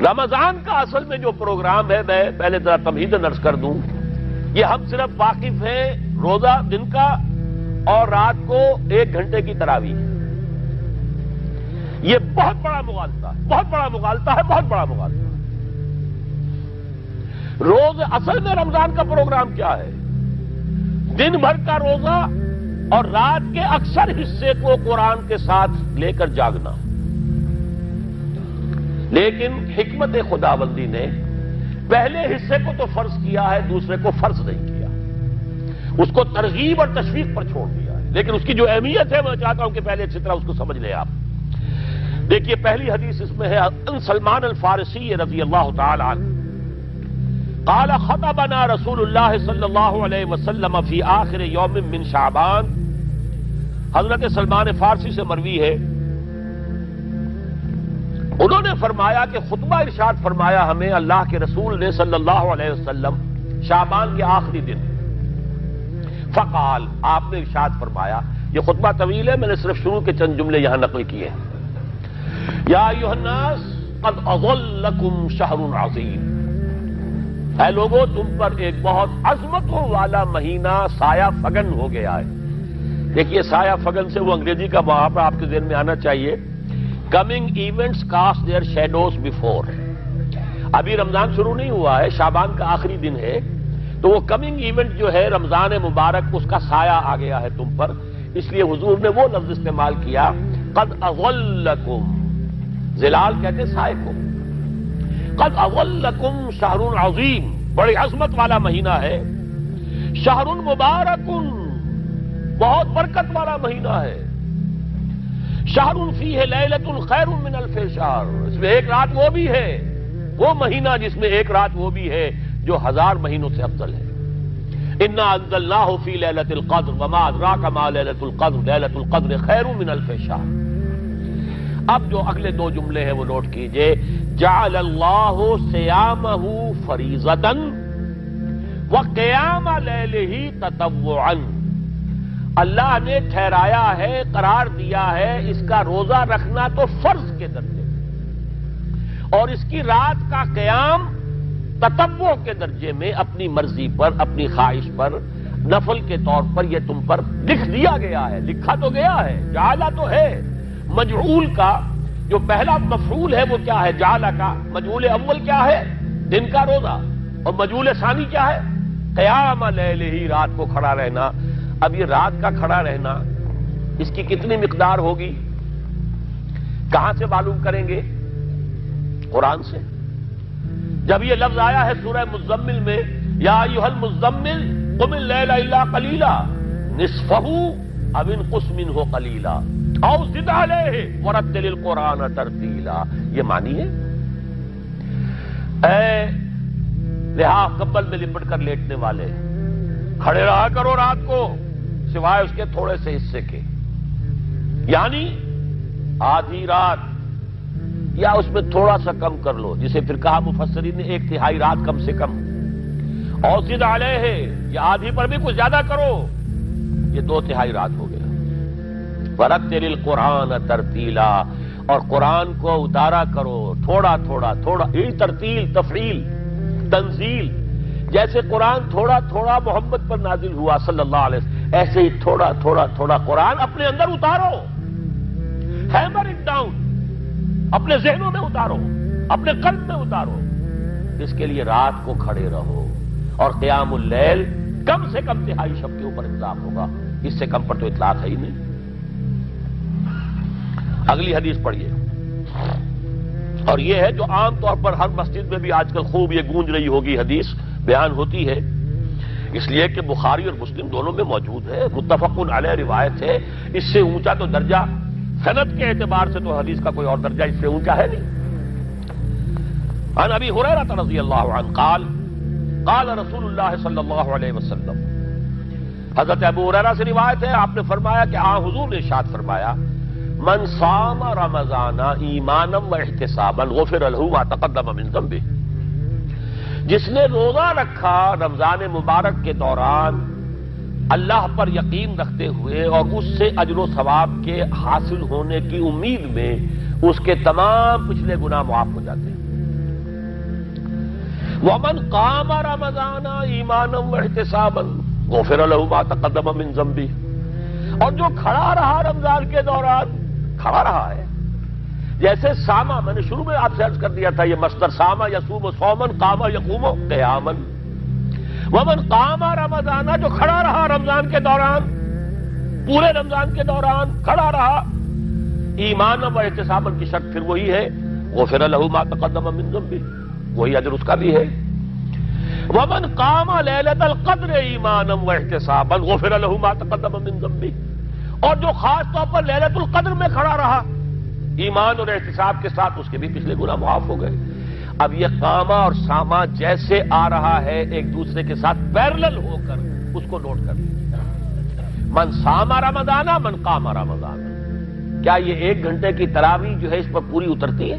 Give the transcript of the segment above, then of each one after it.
رمضان کا اصل میں جو پروگرام ہے، میں پہلے ذرا تمہیداً عرض کر دوں، یہ ہم صرف واقف ہیں روزہ دن کا اور رات کو 1 گھنٹے کی تراویح۔ یہ بہت بڑا مغالطہ ہے، بہت بڑا مغالطہ ہے، بہت بڑا مغالطہ ہے۔ روز اصل میں رمضان کا پروگرام کیا ہے؟ دن بھر کا روزہ اور رات کے اکثر حصے کو قرآن کے ساتھ لے کر جاگنا۔ لیکن حکمت خداوندی نے پہلے حصے کو تو فرض کیا ہے، دوسرے کو فرض نہیں کیا، اس کو ترغیب اور تشویق پر چھوڑ دیا ہے۔ لیکن اس کی جو اہمیت ہے میں چاہتا ہوں کہ پہلے اچھی طرح اس کو سمجھ لیں آپ۔ دیکھیے پہلی حدیث اس میں ہے ان سلمان الفارسی رضی اللہ تعالی عنہ قال خطبنا رسول اللہ صلی اللہ علیہ وسلم فی آخر یوم من شعبان۔ حضرت سلمان فارسی سے مروی ہے، انہوں نے فرمایا کہ خطبہ ارشاد فرمایا ہمیں اللہ کے رسول نے صلی اللہ علیہ وسلم شعبان کے آخری دن۔ فقال، آپ نے ارشاد فرمایا، یہ خطبہ طویل ہے، میں نے صرف شروع کے چند جملے یہاں نقل کیے ہیں۔ یا ایھا الناس قد اظلکم شہر عظیم، اے لوگوں تم پر ایک بہت عظمتوں والا مہینہ سایہ فگن ہو گیا ہے۔ دیکھیے سایہ فگن سے وہ انگریزی کا محاورہ آپ کے ذہن میں آنا چاہیے، coming events cast their shadows before. ابھی رمضان شروع نہیں ہوا ہے، شعبان کا آخری دن ہے، تو وہ کمنگ ایونٹ جو ہے رمضان مبارک، اس کا سایہ آ گیا ہے تم پر، اس لیے حضور نے وہ لفظ استعمال کیا قد اظلکم، ظلال کہتے سائے کو، قد اظلکم شہر عظیم، بڑی عظمت والا مہینہ ہے، شہر مبارک، بہت برکت والا مہینہ ہے، شہر فیہ لیلۃ خیر من الف شہر، اس میں ایک رات وہ بھی ہے، وہ مہینہ جس میں ایک رات وہ بھی ہے جو 1000 مہینوں سے افضل ہے۔ انا انزلناہ فی لیلۃ القدر وما ادراک ما لیلۃ القدر لیلۃ القدر خیر من الف شہر۔ اب جو اگلے 2 جملے ہیں وہ نوٹ کیجئے، جعل اللہ صیامہ فریضۃ وقیام لیلہ تطوعا، اللہ نے ٹھہرایا ہے، قرار دیا ہے اس کا روزہ رکھنا تو فرض کے درجے میں، اور اس کی رات کا قیام تطوع کے درجے میں، اپنی مرضی پر، اپنی خواہش پر، نفل کے طور پر یہ تم پر لکھ دیا گیا ہے، لکھا تو گیا ہے، جعلہ تو ہے۔ مجعول کا جو پہلا مفعول ہے وہ کیا ہے؟ جعلہ کا مجعول اول کیا ہے؟ دن کا روزہ، اور مجعول ثانی کیا ہے؟ قیام لیلہ، رات کو کھڑا رہنا۔ اب یہ رات کا کھڑا رہنا اس کی کتنی مقدار ہوگی؟ کہاں سے معلوم کریں گے؟ قرآن سے۔ جب یہ لفظ آیا ہے سورہ مزمل میں، یا ایھا المزمل قم اللیل الا قلیلا نصفہ او انقص منہ قلیلا او زد علیہ ورتل القرآن ترتیلا، یہ معنی ہے۔ اے لحاظ کمبل میں لپٹ کر لیٹنے والے، کھڑے رہا کرو رات کو سوائے اس کے تھوڑے سے حصے کے، یعنی آدھی رات یا اس میں تھوڑا سا کم کر لو، جسے پھر کہا مفسرین نے 1/3 رات کم سے کم، اور زد علیہ یا آدھی پر بھی کچھ زیادہ کرو، یہ 2/3 رات ہو گیا۔ ورتل القرآن ترتیلا، اور قرآن کو اتارا کرو تھوڑا تھوڑا تھوڑا، یہ ترتیل، تفعیل، تنزیل، جیسے قرآن تھوڑا تھوڑا محمد پر نازل ہوا صلی اللہ علیہ وسلم، ایسے ہی تھوڑا تھوڑا تھوڑا قرآن اپنے اندر اتارو، ہیمر اٹ ڈاؤن، اپنے ذہنوں میں اتارو، اپنے قلب میں اتارو۔ اس کے لیے رات کو کھڑے رہو، اور قیام اللیل کم سے کم 1/3 شب کے اوپر اطلاق ہوگا، اس سے کم پر تو اطلاق ہے ہی نہیں۔ اگلی حدیث پڑھیے، اور یہ ہے جو عام طور پر ہر مسجد میں بھی آج کل خوب یہ گونج رہی ہوگی، حدیث بیان ہوتی ہے، اس لیے کہ بخاری اور مسلم دونوں میں موجود ہے، متفق علیہ روایت ہے، اس سے اونچا تو درجہ سند کے اعتبار سے تو حدیث کا کوئی اور درجہ اس سے اونچا ہے نہیں۔ عن ابی ہریرہ رضی اللہ عنہ قال قال رسول اللہ صلی اللہ علیہ وسلم، حضرت ابو ہریرہ سے روایت ہے، آپ نے فرمایا کہ حضور نے ارشاد فرمایا، من صام رمضان ایمانا واحتسابا غفر له ما تقدم من ذنبه، جس نے روزہ رکھا رمضان مبارک کے دوران اللہ پر یقین رکھتے ہوئے اور اس سے اجر و ثواب کے حاصل ہونے کی امید میں، اس کے تمام پچھلے گناہ معاف ہو جاتے ہیں۔ ومن قام رمضان ایمانا واحتسابا غفر له ما تقدم من ذنبه، اور جو کھڑا رہا رمضان کے دوران، کھڑا رہا ہے، جیسے ساما، میں نے شروع میں آپ سے عرض کر دیا تھا یہ مصدر ساما یصوم صومن، قام یقوم قیاما، ومن قام رمضان، جو کھڑا رہا رمضان کے دوران، پورے رمضان کے دوران کھڑا رہا، ایمان و احتسابا کی شرط پھر وہی ہے، غفر له ما تقدم من ذنبه، وہی اجر اس کا بھی ہے، ومن قام لیلۃ القدر ایمانا واحتسابا غفر له ما تقدم من ذنبه، اور جو خاص طور پر لیلۃ القدر میں کھڑا رہا ایمان اور احتساب کے ساتھ، اس کے بھی پچھلے گناہ معاف ہو گئے۔ اب یہ قامہ اور سامہ جیسے آ رہا ہے ایک دوسرے کے ساتھ پیرلل ہو کر، اس کو نوٹ کر لیجیے، من سام رمضان من قام رمضان، کیا یہ 1 گھنٹے کی تراویح جو ہے اس پر پوری اترتی ہے؟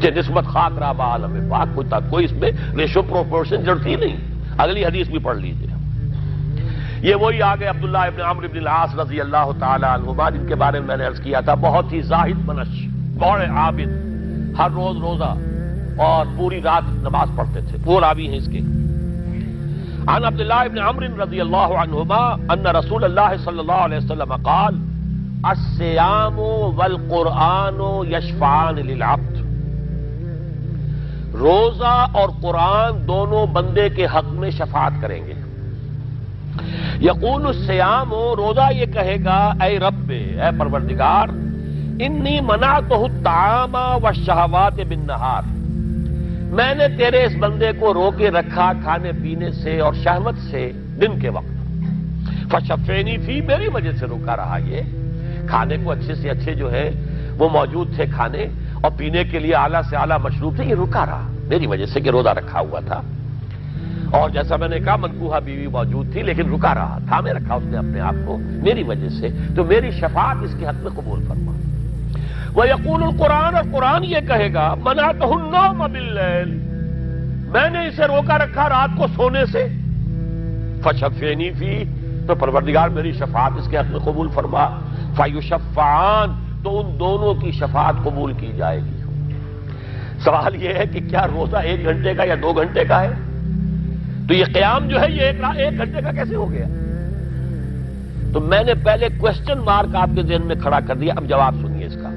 کہ نسبت خاک را با عالم پاک، کوئی اس میں ریشو پروپورشن جڑتی نہیں۔ اگلی حدیث بھی پڑھ لیجیے، یہ وہی آگے عبداللہ ابن عمرو ابن العاص رضی اللہ تعالی عنہما، جن کے بارے میں میں نے عرض کیا تھا، بہت ہی زاہد منش، بڑے عابد، ہر روز روزہ اور پوری رات نماز پڑھتے تھے، وہ راوی ہیں اس کے۔ عن عبداللہ ابن عمرو رضی اللہ عنہما ان رسول اللہ صلی اللہ علیہ وسلم قال الصیام والقرآن یشفعان للعبد، روزہ اور قرآن دونوں بندے کے حق میں شفاعت کریں گے۔ یقول الصیام، روزہ یہ کہے گا اے رب، اے پروردگار، انی منعتہ الطعام والشہوات بالنہار، میں نے تیرے اس بندے کو روکے رکھا کھانے پینے سے اور شہوت سے دن کے وقت، فشفینی فی، میری وجہ سے روکا رہا، یہ کھانے کو اچھے سے اچھے جو ہے وہ موجود تھے کھانے، اور پینے کے لیے اعلیٰ سے اعلیٰ مشروب تھے، یہ رکا رہا میری وجہ سے کہ روزہ رکھا ہوا تھا، اور جیسا میں نے کہا منکوحہ بیوی موجود تھی لیکن رکا رہا، تھامے رکھا اس نے اپنے آپ کو میری وجہ سے، تو میری شفاعت اس کے حق میں قبول فرما۔ وَيَقُولُ الْقُرْآنُ، اور قرآن یہ کہے گا مَنَعْتُهُ النَّوْمَ بِاللَّيْلِ، میں نے اسے روکا رکھا رات کو سونے سے، فَشَفِّعْنِي فِيهِ، تو پروردگار میری شفاعت اس کے حق میں قبول فرما، فَيُشَفَّعَانِ، تو ان دونوں کی شفاعت قبول کی جائے گی۔ سوال یہ ہے کہ کیا روزہ 1 گھنٹے کا یا 2 گھنٹے کا ہے؟ تو یہ قیام جو ہے یہ 1 گھنٹے کا کیسے ہو گیا؟ تو میں نے پہلے کوسچن مارک آپ کے ذہن میں کھڑا کر دیا، اب جواب سنیے اس کا۔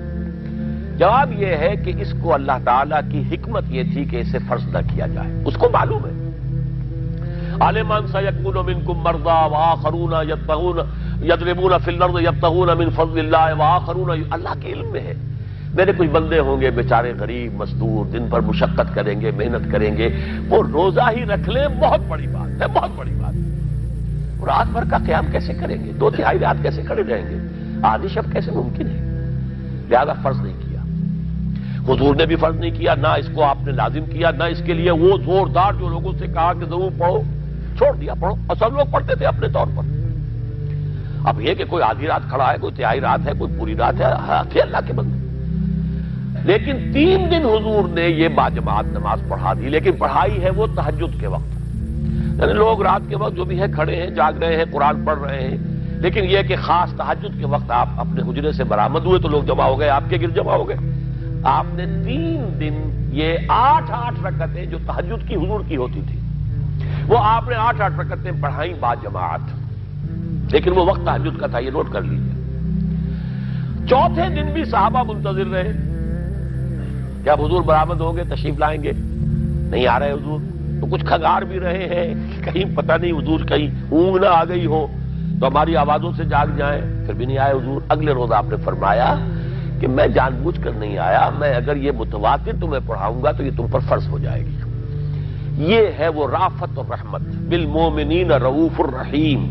جواب یہ ہے کہ اس کو اللہ تعالیٰ کی حکمت یہ تھی کہ اسے فرض نہ کیا جائے، اس کو معلوم ہے۔ عالمان سیکون منکم مرضی وآخرون یضربون فی الارض یبتغون من فضل اللہ وآخرون، اللہ کے علم میں ہے میرے کچھ بندے ہوں گے بیچارے غریب مزدور، دن پر مشقت کریں گے، محنت کریں گے، وہ روزہ ہی رکھ لیں، بہت بڑی بات ہے، بہت بڑی بات ہے۔ رات بھر کا قیام کیسے کریں گے؟ 2/3 رات کیسے کھڑے رہیں گے؟ آدھی شب کیسے ممکن ہے؟ لہذا فرض نہیں کیا، حضور نے بھی فرض نہیں کیا، نہ اس کو آپ نے لازم کیا، نہ اس کے لیے وہ زوردار جو لوگوں سے کہا کہ ضرور پڑھو، چھوڑ دیا پڑھو، اور سب لوگ پڑھتے تھے اپنے طور پر۔ اب یہ کہ کوئی آدھی رات کھڑا ہے، کوئی 1/3 رات ہے، کوئی پوری رات ہے، اللہ کے بندے۔ لیکن 3 دن حضور نے یہ باجماعت نماز پڑھا دی، لیکن پڑھائی ہے وہ تہجد کے وقت، یعنی لوگ رات کے وقت جو بھی ہے کھڑے ہیں، جاگ رہے ہیں، قرآن پڑھ رہے ہیں، لیکن یہ کہ خاص تہجد کے وقت آپ اپنے حجرے سے برآمد ہوئے تو لوگ جمع ہو گئے، آپ کے گرد جمع ہو گئے۔ آپ نے 3 دن یہ 8 رکعتیں جو تہجد کی حضور کی ہوتی تھی، وہ آپ نے 8 رکعتیں پڑھائیں باجماعت، لیکن وہ وقت تہجد کا تھا، یہ نوٹ کر لیجیے۔ 4تھے دن بھی صحابہ منتظر رہے، کیا حضور برآمد ہوں گے، تشریف لائیں گے؟ نہیں آ رہے حضور، تو کچھ کھنگار بھی رہے ہیں، کہیں پتہ نہیں حضور کہیں اونگ نہ آ گئی ہو تو ہماری آوازوں سے جاگ جائیں، پھر بھی نہیں آئے حضور۔ اگلے روز آپ نے فرمایا کہ میں جان بوجھ کر نہیں آیا، میں اگر یہ متواتر تمہیں پڑھاؤں گا تو یہ تم پر فرض ہو جائے گی۔ یہ ہے وہ رافت اور رحمت، بالمومنین رؤوف الرحیم،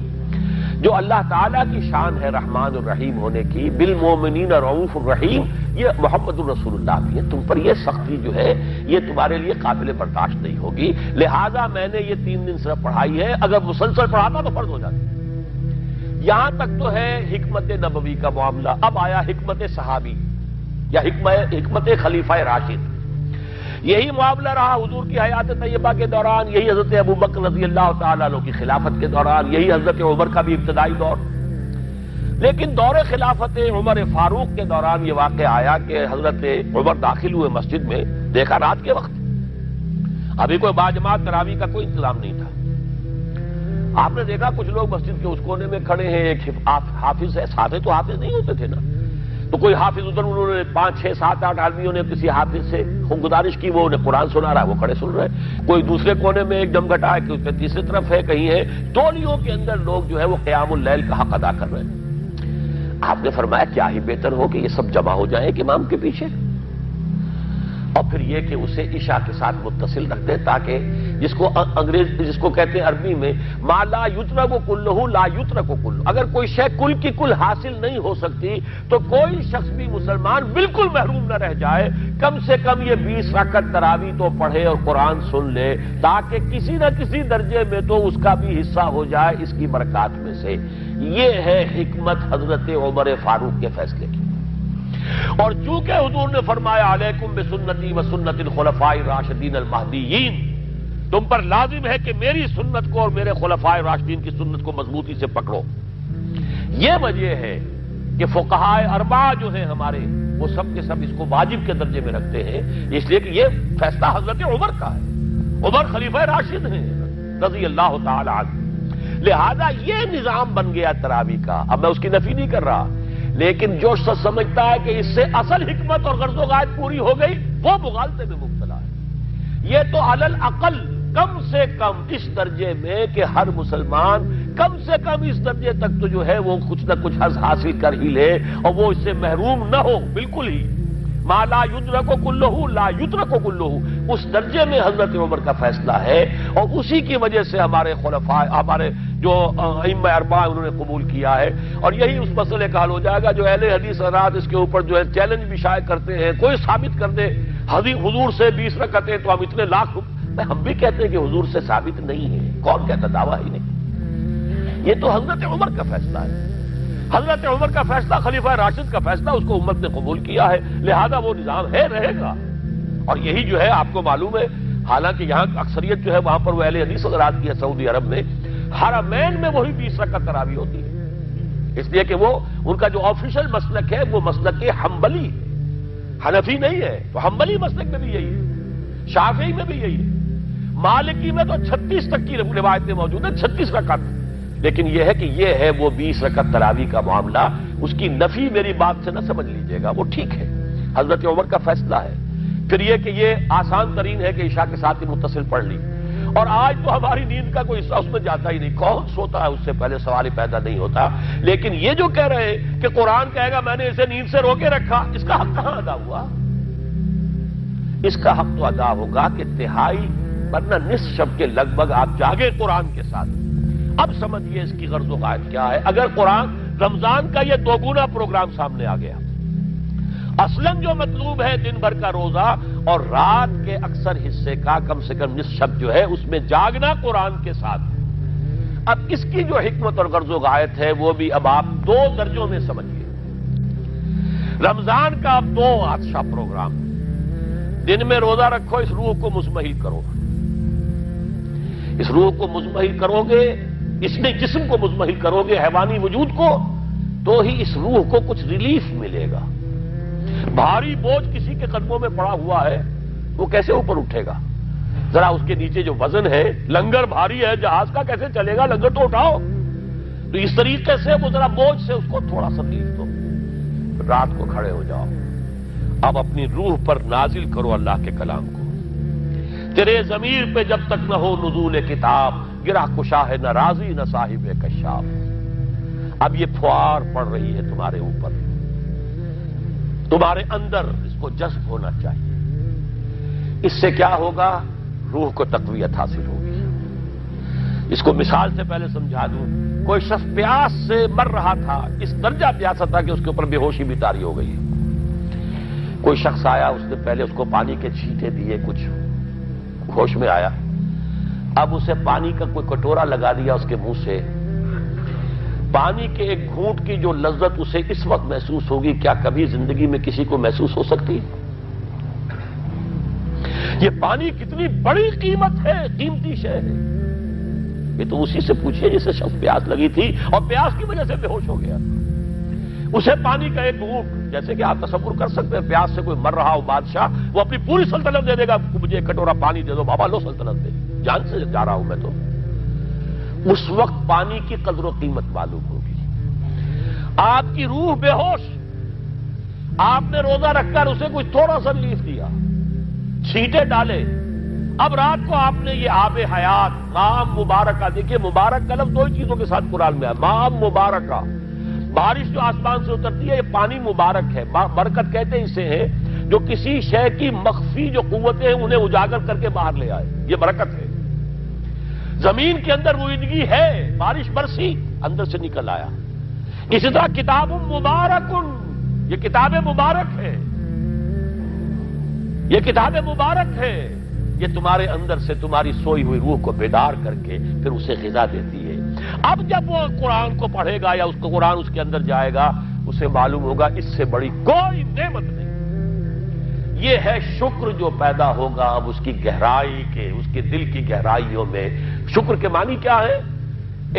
جو اللہ تعالیٰ کی شان ہے رحمان الرحیم ہونے کی، بالمومنین رؤوف الرحیم، یہ محمد الرسول اللہ بھی ہے، تم پر یہ سختی جو ہے یہ تمہارے لیے قابل برداشت نہیں ہوگی، لہذا میں نے یہ 3 دن صرف پڑھائی ہے، اگر مسلسل پڑھاتا تو فرض ہو جاتی۔ یہاں تک تو ہے حکمت نبوی کا معاملہ، اب آیا حکمت صحابی یا حکمت خلیفہ راشد۔ یہی معاملہ رہا حضور کی حیات طیبہ کے دوران، یہی حضرت ابوبکر رضی اللہ تعالیٰ عنہ کی خلافت کے دوران، یہی حضرت عمر کا بھی ابتدائی دور۔ لیکن دور خلافت عمر فاروق کے دوران یہ واقعہ آیا کہ حضرت عمر داخل ہوئے مسجد میں، دیکھا رات کے وقت ابھی کوئی باجماعت تراویح کا کوئی انتظام نہیں تھا، آپ نے دیکھا کچھ لوگ مسجد کے اس کونے میں کھڑے ہیں، ایک حافظ ہے، ساتھ تو حافظ نہیں ہوتے تھے نا، تو کوئی حافظ ادھر، انہوں نے 5 6 7 8 آدمیوں نے کسی حافظ سے گزارش کی، وہ انہیں قرآن سنا رہا ہے، وہ کھڑے سن رہے ہیں، کوئی دوسرے کونے میں ایک دمگھٹا ہے کہ اس پہ تیسری طرف ہے، کہیں ہے، تولیوں کے اندر لوگ جو ہے وہ قیام اللیل کا حق ادا کر رہے ہیں۔ آپ نے فرمایا کیا ہی بہتر ہو کہ یہ سب جمع ہو جائیں ایک امام کے پیچھے، اور پھر یہ کہ اسے عشاء کے ساتھ متصل رکھ دیں، تاکہ جس کو کہتے ہیں عربی میں ما لا یترک کلہ لا یترک کلہ، اگر کوئی شے کل کی کل حاصل نہیں ہو سکتی تو کوئی شخص بھی مسلمان بالکل محروم نہ رہ جائے، کم سے کم یہ 20 رکعت تراویح تو پڑھے اور قرآن سن لے، تاکہ کسی نہ کسی درجے میں تو اس کا بھی حصہ ہو جائے اس کی برکات میں سے۔ یہ ہے حکمت حضرت عمر فاروق کے فیصلے کی۔ اور چونکہ حضور نے فرمایا علیکم بسنتی و سنت الخلفاء الراشدین المہدیین، تم پر لازم ہے کہ میری سنت کو اور میرے خلفاء راشدین کی سنت کو مضبوطی سے پکڑو، یہ وجہ ہے کہ فقہائے اربعہ جو ہیں ہمارے، وہ سب کے سب اس کو واجب کے درجے میں رکھتے ہیں، اس لیے کہ یہ فیصلہ حضرت عمر کا ہے، عمر خلیفہ راشد ہیں رضی اللہ تعالی عنہ، لہذا یہ نظام بن گیا تراویح کا۔ اب میں اس کی نفی نہیں کر رہا، لیکن جو شخص سمجھتا ہے کہ اس سے اصل حکمت اور غرض و غایت پوری ہو گئی، وہ مغالطے میں مبتلا ہے۔ یہ تو علی الاقل کم سے کم اس درجے میں کہ ہر مسلمان کم سے کم اس درجے تک تو جو ہے وہ کچھ نہ کچھ حظ حاصل کر ہی لے، اور وہ اس سے محروم نہ ہو بالکل ہی۔ ما لا یدرک کلہ لا یترک کلہ، اس درجے میں حضرت عمر کا فیصلہ ہے، اور اسی کی وجہ سے ہمارے خلفاء، ہمارے جو ائمہ اربعہ انہوں نے قبول کیا ہے، اور یہی اس مسئلے کا حل ہو جائے گا۔ جو اہل حدیث حضرات اس کے اوپر جو ہے چیلنج بھی شائع کرتے ہیں، کوئی ثابت کر دے حضور سے 20 رکعتیں تو ہم اتنے لاکھ روپے، ہم بھی کہتے ہیں کہ حضور سے ثابت نہیں ہے، کون کہتا، دعویٰ ہی نہیں، یہ تو حضرت عمر کا فیصلہ ہے، حضرت عمر کا فیصلہ، خلیفہ راشد کا فیصلہ، اس کو امت نے قبول کیا ہے، لہذا وہ نظام ہے، رہے گا۔ اور یہی جو ہے آپ کو معلوم ہے، حالانکہ یہاں اکثریت جو ہے وہاں پر وہ اہل حدیث حضرات کی ہے سعودی عرب میں، حرمین میں وہی 20 رکعت تراویح ہوتی ہے، اس لیے کہ وہ ان کا جو آفیشل مسلک ہے وہ مسلک حنبلی، حنفی نہیں ہے، تو حنبلی مسلک میں بھی یہی ہے، شافعی میں بھی یہی ہے، مالکی میں تو 36 تک کی روایتیں موجود ہیں، 36 رکعت، لیکن یہ ہے کہ یہ ہے وہ 20 رکعت تراویح کا معاملہ، اس کی نفی میری بات سے نہ سمجھ لیجئے گا، وہ ٹھیک ہے، حضرت عمر کا فیصلہ ہے۔ پھر یہ کہ یہ آسان ترین ہے کہ عشاء کے ساتھ ہی متصل پڑھ لی، اور آج تو ہماری نیند کا کوئی حصہ اس میں جاتا ہی نہیں، کون سوتا ہے، اس سے پہلے سوال ہی پیدا نہیں ہوتا، لیکن یہ جو کہہ رہے ہیں کہ قرآن کہے گا میں نے اسے نیند سے روکے رکھا، اس کا حق کہاں ادا ہوا؟ اس کا حق تو ادا ہوگا کہ تہائی ورنہ نصف شب کے لگ بھگ آپ جاگے قرآن کے ساتھ۔ اب سمجھیے اس کی غرض و غایت کیا ہے۔ اگر قرآن رمضان کا یہ دوگنا پروگرام سامنے آ گیا، اصلاً جو مطلوب ہے دن بھر کا روزہ اور رات کے اکثر حصے کا کم سے کم نصف شب جو ہے اس میں جاگنا قرآن کے ساتھ، اب اس کی جو حکمت اور غرض و غایت ہے وہ بھی اب آپ 2 درجوں میں سمجھیے۔ رمضان کا اب 2 اچھا پروگرام، دن میں روزہ رکھو، اس روح کو مزمحل کرو، اس روح کو مزمحل کرو گے، اس نے جسم کو مزمحل کرو گے، حیوانی وجود کو، تو ہی اس روح کو کچھ ریلیف ملے گا۔ بھاری بوجھ کسی کے قدموں میں پڑا ہوا ہے، وہ کیسے اوپر اٹھے گا؟ ذرا اس کے نیچے جو وزن ہے، لنگر بھاری ہے، جہاز کا کیسے چلے گا؟ لنگر تو اٹھاؤ۔ تو اس طریقے سے وہ ذرا بوجھ سے اس کو تھوڑا سا ریلیف دو، رات کو کھڑے ہو جاؤ، اب اپنی روح پر نازل کرو اللہ کے کلام کو۔ تیرے ضمیر پہ جب تک نہ ہو نزول کتاب، گرہ کشا ہے نہ راضی نہ صاحب کشاف۔ اب یہ پھوار پڑ رہی ہے تمہارے اوپر، تمہارے اندر اس کو جذب ہونا چاہیے۔ اس سے کیا ہوگا؟ روح کو تقویت حاصل ہوگی۔ اس کو مثال سے پہلے سمجھا دوں، کوئی شخص پیاس سے مر رہا تھا، اس درجہ پیاسا تھا کہ اس کے اوپر بے ہوشی بھی طاری ہو گئی۔ کوئی شخص آیا، اس نے پہلے اس کو پانی کے چھینٹے دیے، کچھ ہوش میں آیا، اب اسے پانی کا کوئی کٹورا لگا دیا اس کے منہ سے، پانی کے ایک گھونٹ کی جو لذت اسے اس وقت محسوس ہوگی، کیا کبھی زندگی میں کسی کو محسوس ہو سکتی؟ یہ پانی کتنی بڑی قیمت ہے، قیمتی شے ہے، یہ تو اسی سے پوچھئے جسے شخص پیاس لگی تھی اور پیاس کی وجہ سے بے ہوش ہو گیا۔ اسے پانی کا ایک گھونٹ، جیسے کہ آپ تصور کر سکتے ہیں پیاس سے کوئی مر رہا ہو بادشاہ، وہ اپنی پوری سلطنت دے دے گا، مجھے ایک کٹورا پانی دے دو بابا، لو سلطنت دے، جان سے جا رہا ہوں میں تو۔ اس وقت پانی کی قدر و قیمت معلوم ہوگی۔ آپ کی روح بے ہوش، آپ نے روزہ رکھ کر اسے کوئی تھوڑا سا ریلیف دیا، چھینٹے ڈالے، اب رات کو آپ نے یہ آب حیات مام مبارکہ، دیکھیے مبارک کا لفظ دو ہی چیزوں کے ساتھ قرآن میں ہے، مام مبارکہ، بارش جو آسمان سے اترتی ہے یہ پانی مبارک ہے، برکت کہتے ہیں اسے ہیں جو کسی شے کی مخفی جو قوتیں ہیں انہیں اجاگر کر کے باہر لے آئے، یہ برکت ہے۔ زمین کے اندر روئیدگی ہے، بارش برسی اندر سے نکل آیا۔ اسی طرح کتاب مبارک، یہ کتاب مبارک ہے، یہ کتاب مبارک ہے، یہ تمہارے اندر سے تمہاری سوئی ہوئی روح کو بیدار کر کے پھر اسے غذا دیتی ہے۔ اب جب وہ قرآن کو پڑھے گا یا اس کو قرآن اس کے اندر جائے گا، اسے معلوم ہوگا اس سے بڑی کوئی نعمت نہیں۔ یہ ہے شکر جو پیدا ہوگا اب اس کی گہرائی کے، اس کے دل کی گہرائیوں میں۔ شکر کے معنی کیا ہے؟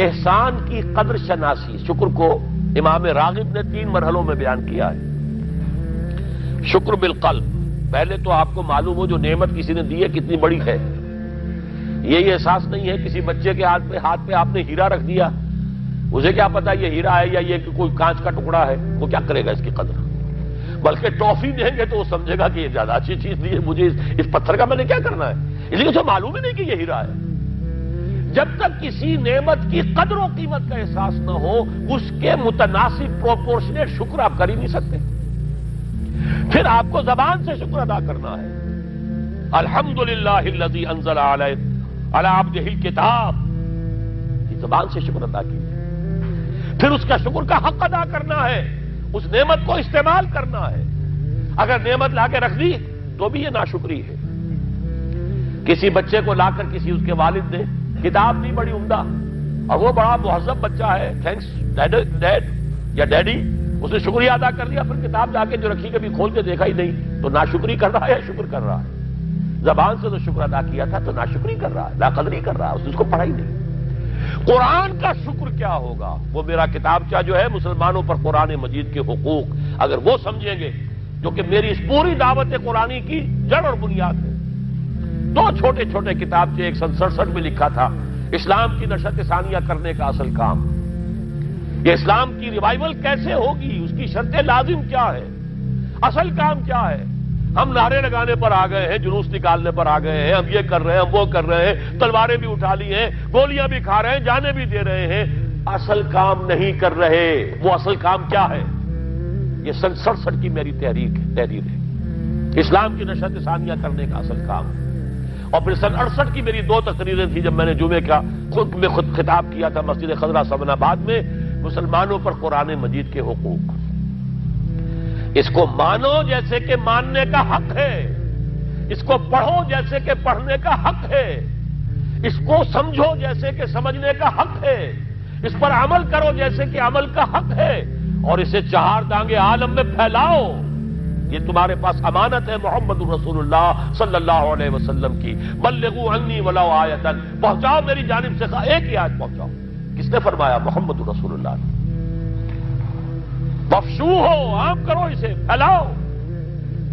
احسان کی قدر شناسی۔ شکر کو امام راغب نے 3 مرحلوں میں بیان کیا ہے۔ شکر بالقلب، پہلے تو آپ کو معلوم ہو جو نعمت کسی نے دی ہے کتنی بڑی ہے، یہ احساس نہیں ہے۔ کسی بچے کے ہاتھ پہ آپ نے ہیرا رکھ دیا، اسے کیا پتا یہ ہیرا ہے یا یہ کوئی کانچ کا ٹکڑا ہے، وہ کیا کرے گا اس کی قدر؟ بلکہ ٹافی دیں گے تو وہ سمجھے گا کہ یہ زیادہ اچھی چیز دی ہے مجھے، اس پتھر کا میں نے کیا کرنا ہے، اس لیے اسے معلوم ہی نہیں کہ یہ ہیرا ہے۔ جب تک کسی نعمت کی قدر و قیمت کا احساس نہ ہو، اس کے متناسب پروپورشنیٹ شکر آپ کر ہی نہیں سکتے۔ پھر آپ کو زبان سے شکر ادا کرنا ہے۔ الحمدللہ الذی انزل علی عبدہ الکتاب، یہ زبان سے شکر ادا کیجیے۔ پھر اس کا شکر کا حق ادا کرنا ہے، اس نعمت کو استعمال کرنا ہے۔ اگر نعمت لا کے رکھ دی تو بھی یہ ناشکری ہے۔ کسی بچے کو لا کر کسی اس کے والد نے کتاب دی بڑی عمدہ، اور وہ بڑا مہذب بچہ ہے، تھینکس ڈیڈ یا ڈیڈی، اس نے شکریہ ادا کر دیا، پھر کتاب جا کے جو رکھی کبھی کھول کے دیکھا ہی نہیں، تو ناشکری کر رہا ہے یا شکر کر رہا ہے؟ زبان سے تو شکر ادا کیا تھا تو ناشکری کر رہا ہے، لاقدری کر رہا ہے، اس نے اس کو پڑھا ہی نہیں۔ قرآن کا شکر کیا ہوگا؟ وہ میرا کتابچہ جو ہے مسلمانوں پر قرآن مجید کے حقوق، اگر وہ سمجھیں گے، جو کہ میری اس پوری دعوت قرآنی کی جڑ اور بنیاد ہے۔ 2 چھوٹے چھوٹے کتابچے 167 میں لکھا تھا، اسلام کی نشت ثانیہ کرنے کا اصل کام، یہ اسلام کی ریوائول کیسے ہوگی، اس کی شرط لازم کیا ہے، اصل کام کیا ہے۔ ہم نعرے لگانے پر آ گئے ہیں، جلوس نکالنے پر آ گئے ہیں، ہم یہ کر رہے ہیں، ہم وہ کر رہے ہیں، تلواریں بھی اٹھا لی ہیں، گولیاں بھی کھا رہے ہیں، جانے بھی دے رہے ہیں، اصل کام نہیں کر رہے۔ وہ اصل کام کیا ہے؟ یہ سن 67 کی میری تحریر ہے، اسلام کی نشت ثانیہ کرنے کا اصل کام۔ اور پھر سن 68 کی میری 2 تقریریں تھیں، جب میں نے جمعے کا خود خطاب کیا تھا مسجد خضرہ سمن آباد میں، مسلمانوں پر قرآن مجید کے حقوق۔ اس کو مانو جیسے کہ ماننے کا حق ہے، اس کو پڑھو جیسے کہ پڑھنے کا حق ہے، اس کو سمجھو جیسے کہ سمجھنے کا حق ہے، اس پر عمل کرو جیسے کہ عمل کا حق ہے، اور اسے 4 دانگے عالم میں پھیلاؤ۔ یہ تمہارے پاس امانت ہے محمد رسول اللہ صلی اللہ علیہ وسلم کی۔ بلغوا عنی ولو آیۃ، پہنچاؤ میری جانب سے ایک ہی آیت پہنچاؤ۔ کس نے فرمایا؟ محمد رسول اللہ نے۔ مفشو ہو، عام کرو اسے، پھیلاؤ۔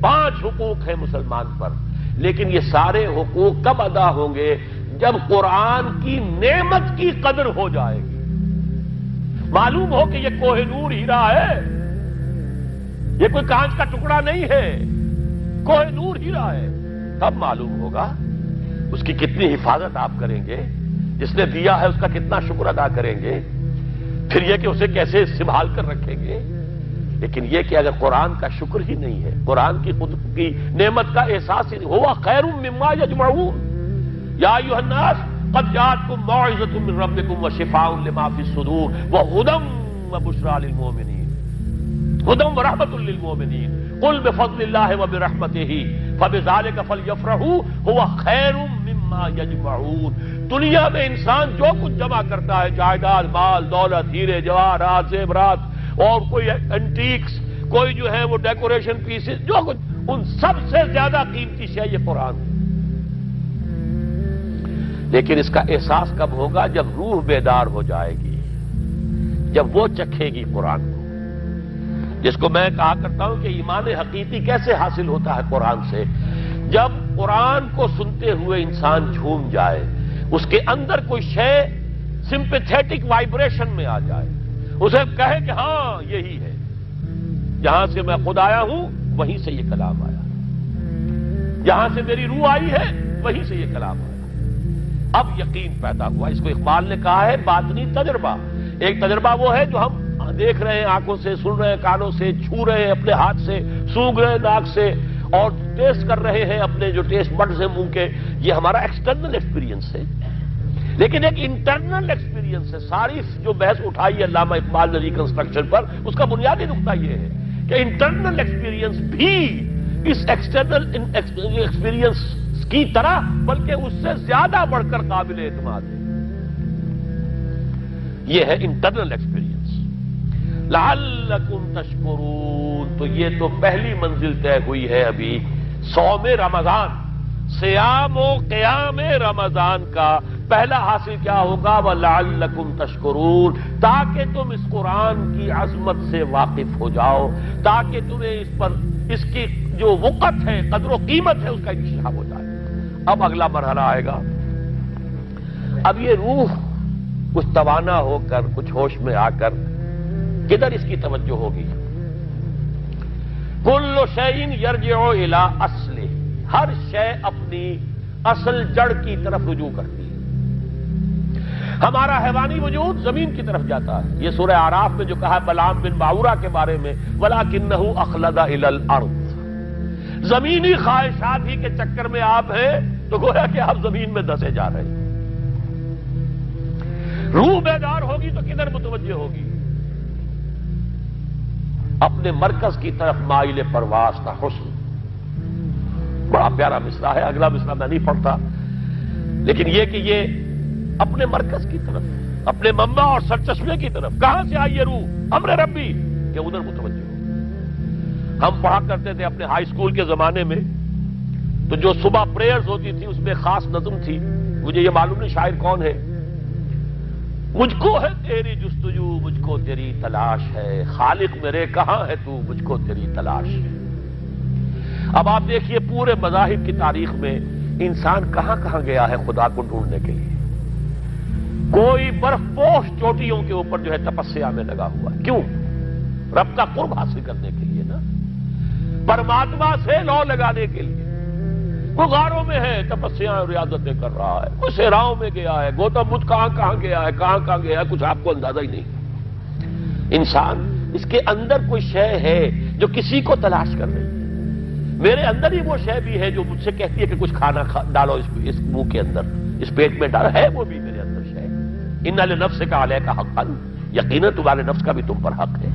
5 حقوق ہیں مسلمان پر، لیکن یہ سارے حقوق کب ادا ہوں گے؟ جب قرآن کی نعمت کی قدر ہو جائے گی، معلوم ہو کہ یہ کوہ نور ہیرا ہے، یہ کوئی کانچ کا ٹکڑا نہیں ہے، کوہ نور ہیرا ہے، تب معلوم ہوگا اس کی کتنی حفاظت آپ کریں گے، جس نے دیا ہے اس کا کتنا شکر ادا کریں گے، پھر یہ کہ اسے کیسے سنبھال کر رکھیں گے۔ لیکن یہ کہ اگر قرآن کا شکر ہی نہیں ہے، قرآن کی خود کی نعمت کا احساس ہی نہیں، ہوا خیر مما یجمعون، یا ایھا الناس قد جاءتکم موعظۃ من ربکم وشفاء لما فی الصدور وہدی وبشریٰ للمؤمنین، ہدی ورحمۃ للمؤمنین، قل بفضل اللہ وبرحمتہ فبذلک فلیفرحوا ھو خیر مما یجمعون۔ دنیا میں انسان جو کچھ جمع کرتا ہے، جائیداد، مال، دولت، ہیرے جواہرات، زیورات، اور کوئی اینٹیکس، کوئی جو ہے وہ ڈیکوریشن پیسز، جو کچھ، ان سب سے زیادہ قیمتی شے یہ قرآن ہے۔ لیکن اس کا احساس کب ہوگا؟ جب روح بیدار ہو جائے گی، جب وہ چکھے گی قرآن کو۔ جس کو میں کہا کرتا ہوں کہ ایمان حقیقی کیسے حاصل ہوتا ہے قرآن سے؟ جب قرآن کو سنتے ہوئے انسان جھوم جائے، اس کے اندر کوئی شے سمپیتھیٹک وائبریشن میں آ جائے، اسے کہے کہ ہاں یہی ہے، جہاں سے میں خود آیا ہوں وہیں سے یہ کلام آیا، جہاں سے میری روح آئی ہے وہیں سے یہ کلام آیا۔ اب یقین پیدا ہوا۔ اس کو اقبال نے کہا ہے باطنی تجربہ۔ ایک تجربہ وہ ہے جو ہم دیکھ رہے ہیں آنکھوں سے، سن رہے ہیں کانوں سے، چھو رہے ہیں اپنے ہاتھ سے، سونگھ رہے ہیں ناک سے، اور ٹیسٹ کر رہے ہیں اپنے جو ٹیسٹ بڈز ہیں منہ کے، یہ ہمارا ایکسٹرنل ایکسپیرینس ہے۔ لیکن ایک انٹرنل ایکسپیرینس ہے۔ ساری جو بحث اٹھائی ہے علامہ اقبال نے ریکنسٹرکشن پر، اس کا بنیادی نقطہ یہ ہے کہ انٹرنل ایکسپیرینس بھی اس ایکسٹرنل ایکسپیرینس کی طرح بلکہ اس سے زیادہ بڑھ کر قابل اعتماد ہے۔ یہ ہے انٹرنل ایکسپیرینس۔ لعلکم تشکرون، تو یہ تو پہلی منزل طے ہوئی ہے ابھی صوم رمضان، صیام و قیام رمضان کا پہلا حاصل کیا ہوگا؟ وَلَعَلَّكُمْ تَشْكُرُونَ، تاکہ تم اس قرآن کی عظمت سے واقف ہو جاؤ، تاکہ تمہیں اس پر اس کی جو وقت ہے، قدر و قیمت ہے، اس کا انکشاف ہو جائے۔ اب اگلا مرحلہ آئے گا۔ اب یہ روح کچھ توانا ہو کر، کچھ ہوش میں آ کر کدھر اس کی توجہ ہوگی؟ کل شیء یرجع الی اصلہ، ہر شے اپنی اصل جڑ کی طرف رجوع کرتی ہے۔ ہمارا حیوانی وجود زمین کی طرف جاتا ہے۔ یہ سورہ اعراف میں جو کہا بلعام بن باورہ کے بارے میں، وَلَكِنَّهُ أَخْلَدَ إِلَى الْأَرْضِ، زمینی خواہشات ہی کے چکر میں آپ ہیں تو گویا کہ آپ زمین میں دھسے جا رہے ہیں۔ روح بیدار ہوگی تو کدھر متوجہ ہوگی؟ اپنے مرکز کی طرف مائل پرواز کا حسن۔ بڑا پیارا مصرع ہے، اگلا مصرع میں نہیں پڑھتا، لیکن یہ کہ یہ اپنے مرکز کی طرف، اپنے منبع اور سرچشمے کی طرف، کہاں سے آئی یہ روح؟ امر ربی، کہ ادھر متوجہ ہو۔ ہم پڑھا کرتے تھے اپنے ہائی اسکول کے زمانے میں، تو جو صبح پریئرز ہوتی تھی اس میں خاص نظم تھی، مجھے یہ معلوم نہیں شاعر کون ہے۔ مجھ کو ہے تیری جستجو، مجھ کو تیری تلاش ہے، خالق میرے کہاں ہے تو، مجھ کو تیری تلاش ہے۔ اب آپ دیکھیے پورے مذاہب کی تاریخ میں انسان کہاں کہاں گیا ہے خدا کو ڈھونڈنے کے لیے۔ کوئی برف پوش چوٹیوں کے اوپر جو ہے تپسیا میں لگا ہوا ہے، کیوں؟ رب کا قرب حاصل کرنے کے لیے نا، پرماتما سے لو لگانے کے لیے۔ وہ غاروں میں ہے، تپسیا اور ریاضتیں کر رہا ہے، کوئی صحراؤں میں گیا ہے، گوتم بدھ کہاں کہاں گیا ہے، کہاں کہاں گیا ہے، کچھ آپ کو اندازہ ہی نہیں۔ انسان اس کے اندر کوئی شے ہے جو کسی کو تلاش کر رہی ہے۔ میرے اندر ہی وہ شے بھی ہے جو مجھ سے کہتی ہے کہ کچھ کھانا ڈالو اس منہ کے اندر، اس پیٹ میں ڈالو، ہے وہ بھی میرے اندر شے۔ ان لنفسک علیک حقا، یقیناً تمہارے نفس کا بھی تم پر حق ہے۔